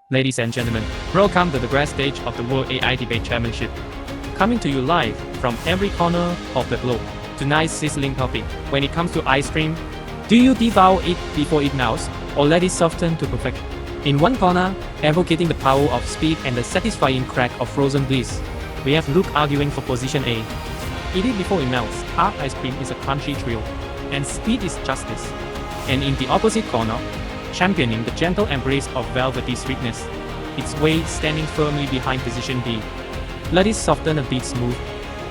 Ladies and gentlemen, welcome to the grand stage of the World AI Debate Championship. Coming to you live from every corner of the globe. Tonight's sizzling topic: when it comes to ice cream, do you devour it before it melts, or let it soften to perfection? In one corner, advocating the power of speed and the satisfying crack of frozen bliss, we have Luke arguing for position A. Eat it before it melts. Hard ice cream is a crunchy thrill, and speed is justice. And in the opposite corner, championing the gentle embrace of velvety sweetness, its weight standing firmly behind position B. Let it soften a bit smooth.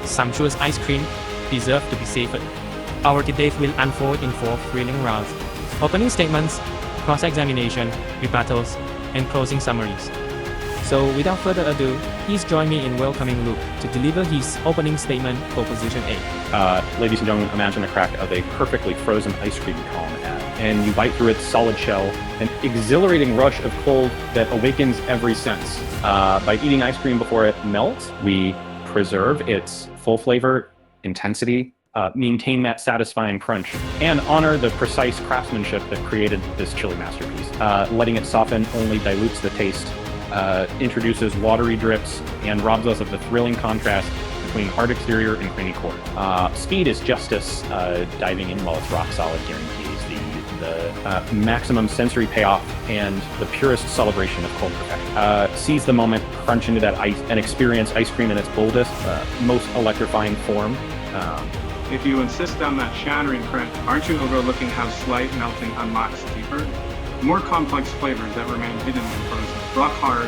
Sumptuous ice cream deserve to be savored. Our debate will unfold in 4 thrilling rounds: opening statements, cross-examination, rebuttals, and closing summaries. So without further ado, please join me in welcoming Luke to deliver his opening statement for position A. Ladies and gentlemen, imagine the crack of a perfectly frozen ice cream cone, and you bite through its solid shell, an exhilarating rush of cold that awakens every sense. By eating ice cream before it melts, we preserve its full flavor, intensity, maintain that satisfying crunch, and honor the precise craftsmanship that created this chili masterpiece. Letting it soften only dilutes the taste, introduces watery drips, and robs us of the thrilling contrast between hard exterior and creamy core. Speed is justice, diving in while it's rock solid guarantees the maximum sensory payoff and the purest celebration of cold perfection. Seize the moment, crunch into that ice, and experience ice cream in its boldest, most electrifying form. If you insist on that shattering crunch, aren't you overlooking how slight melting unlocks deeper, more complex flavors that remain hidden when frozen? Rock hard,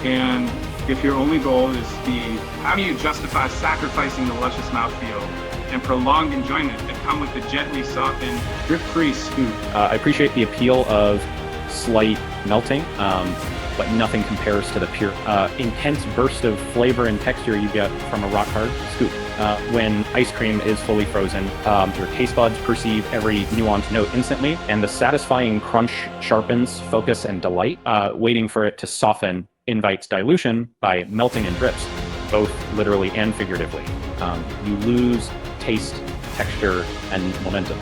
and if your only goal is speed, how do you justify sacrificing the luscious mouthfeel and prolonged enjoyment that come with the gently softened, drip-free scoop? I appreciate the appeal of slight melting, but nothing compares to the pure, intense burst of flavor and texture you get from a rock-hard scoop. When ice cream is fully frozen, your taste buds perceive every nuanced note instantly, and the satisfying crunch sharpens focus and delight. Waiting for it to soften invites dilution by melting in drips, both literally and figuratively. You lose taste, texture, and momentum.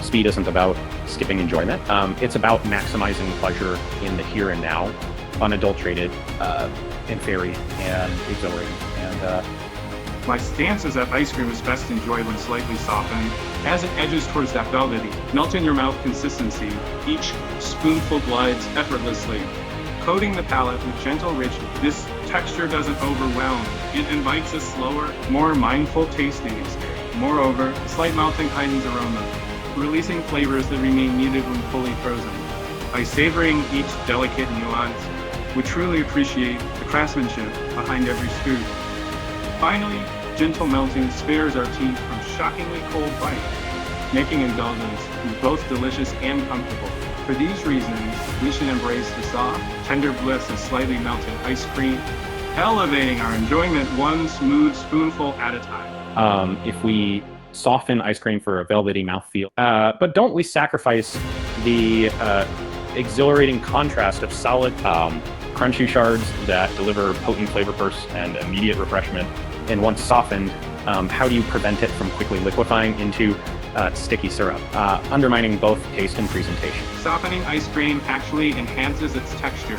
Speed isn't about skipping enjoyment. It's about maximizing pleasure in the here and now, unadulterated, and fairy, and exhilarating. And my stance is that ice cream is best enjoyed when slightly softened, as it edges towards that velvety, melt-in-your-mouth consistency. Each spoonful glides effortlessly, coating the palate with gentle richness. This texture doesn't overwhelm. It invites a slower, more mindful tasting experience. Moreover, the slight melting heightens aroma, releasing flavors that remain muted when fully frozen. By savoring each delicate nuance, we truly appreciate the craftsmanship behind every scoop. Finally, gentle melting spares our teeth from shockingly cold bite, making indulgence both delicious and comfortable. For these reasons, we should embrace the soft, tender bliss of slightly melted ice cream, elevating our enjoyment one smooth spoonful at a time. If we soften ice cream for a velvety mouthfeel, but don't we sacrifice the exhilarating contrast of solid, crunchy shards that deliver potent flavor bursts and immediate refreshment? And once softened, how do you prevent it from quickly liquefying into sticky syrup, undermining both taste and presentation? Softening ice cream actually enhances its texture,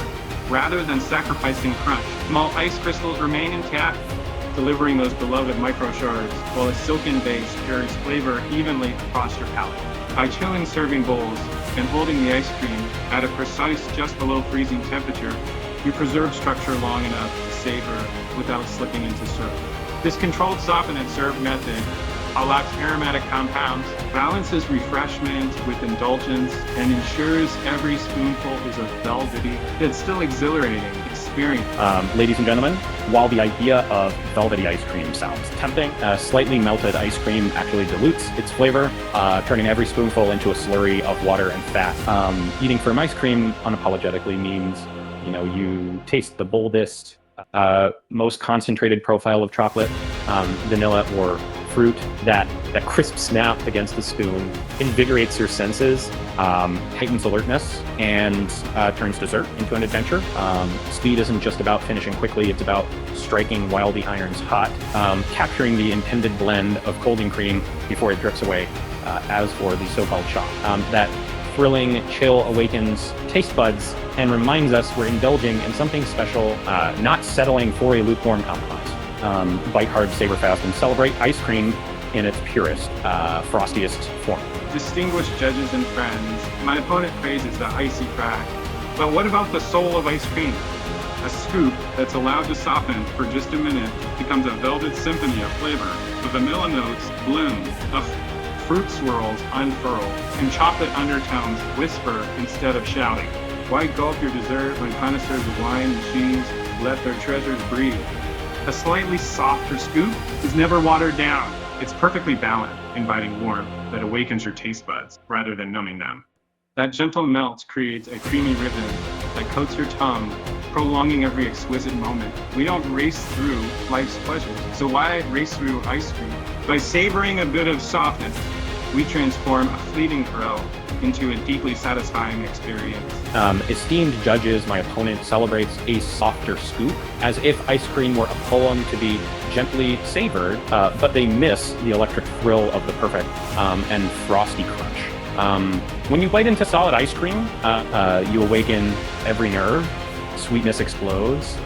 rather than sacrificing crunch. Small ice crystals remain intact, delivering those beloved micro shards, while a silken base carries flavor evenly across your palate. By chilling serving bowls and holding the ice cream at a precise just below freezing temperature, you preserve structure long enough to savor without slipping into syrup. This controlled soften and serve method unlocks aromatic compounds, balances refreshment with indulgence, and ensures every spoonful is a velvety yet still exhilarating experience. Ladies and gentlemen, while the idea of velvety ice cream sounds tempting, slightly melted ice cream actually dilutes its flavor, turning every spoonful into a slurry of water and fat. Eating firm ice cream unapologetically means, you taste the boldest, most concentrated profile of chocolate, vanilla, or fruit. That crisp snap against the spoon invigorates your senses, heightens alertness, and turns dessert into an adventure. Speed isn't just about finishing quickly, it's about striking while the iron's hot, capturing the intended blend of cold and cream before it drips away, as for the so-called shock. That thrilling chill awakens taste buds and reminds us we're indulging in something special, not settling for a lukewarm compromise. Bite hard, savor fast, and celebrate ice cream in its purest, frostiest form. Distinguished judges and friends, my opponent praises the icy crack. But what about the soul of ice cream? A scoop that's allowed to soften for just a minute becomes a velvet symphony of flavor. The vanilla notes bloom, the fruit swirls unfurl, and chocolate undertones whisper instead of shouting. Why gulp your dessert when connoisseurs of wine and cheese let their treasures breathe? A slightly softer scoop is never watered down. It's perfectly balanced, inviting warmth that awakens your taste buds rather than numbing them. That gentle melt creates a creamy ribbon that coats your tongue, prolonging every exquisite moment. We don't race through life's pleasures, so why race through ice cream? By savoring a bit of softness, we transform a fleeting thrill into a deeply satisfying experience. Esteemed judges, my opponent celebrates a softer scoop, as if ice cream were a poem to be gently savored, but they miss the electric thrill of the perfect and frosty crunch. When you bite into solid ice cream, you awaken every nerve, sweetness explodes,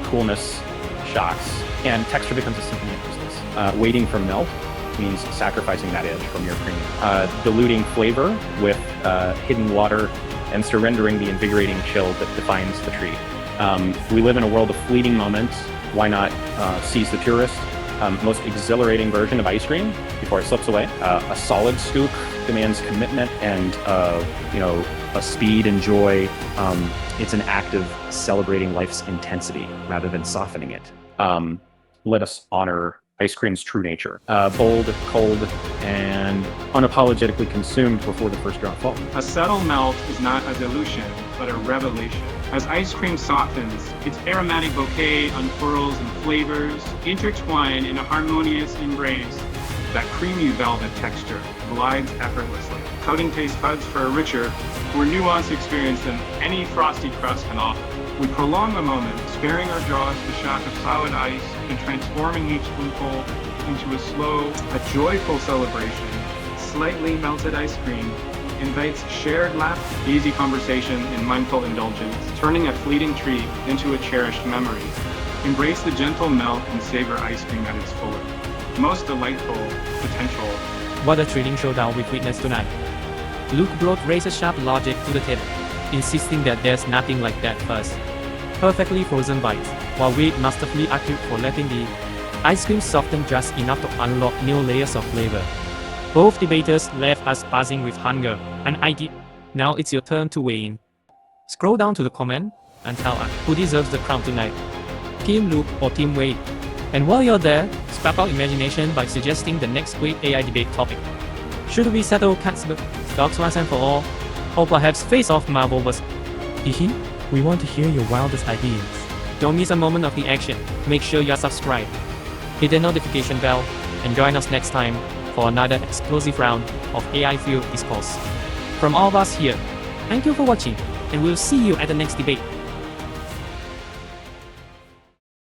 coolness shocks, and texture becomes a symphony of crystals. Waiting for melt means sacrificing that edge from your cream, diluting flavor with hidden water, and surrendering the invigorating chill that defines the treat. We live in a world of fleeting moments. Why not seize the purest, most exhilarating version of ice cream before it slips away? A solid scoop demands commitment and a speed and joy. It's an act of celebrating life's intensity rather than softening it. Let us honor ice cream's true nature. Bold, cold, and unapologetically consumed before the first drop falls. A subtle melt is not a dilution, but a revelation. As ice cream softens, its aromatic bouquet unfurls and flavors intertwine in a harmonious embrace. That creamy velvet texture glides effortlessly, coating taste buds for a richer, more nuanced experience than any frosty crust can offer. We prolong the moment, sparing our jaws the shock of solid ice and transforming each spoonful into a joyful celebration. Slightly melted ice cream invites shared laughter, easy conversation, and mindful indulgence, turning a fleeting treat into a cherished memory. Embrace the gentle melt and savor ice cream at its fullest, most delightful potential. What a thrilling showdown we witnessed tonight. Luke brought razor-sharp logic to the table, insisting that there's nothing like that first. Perfectly frozen bites, while Wade masterfully argued for letting the ice cream soften just enough to unlock new layers of flavor. Both debaters left us buzzing with hunger and idea. Now it's your turn to weigh in. Scroll down to the comment and tell us who deserves the crown tonight, Team Luke or Team Wade. And while you're there, spark our imagination by suggesting the next great AI debate topic. Should we settle cats dogs once and for all? Or perhaps face off Marvel vs. Hihi? We want to hear your wildest ideas. Don't miss a moment of the action. Make sure you're subscribed. Hit the notification bell and join us next time for another exclusive round of AI-fueled discourse. From all of us here, thank you for watching, and we'll see you at the next debate.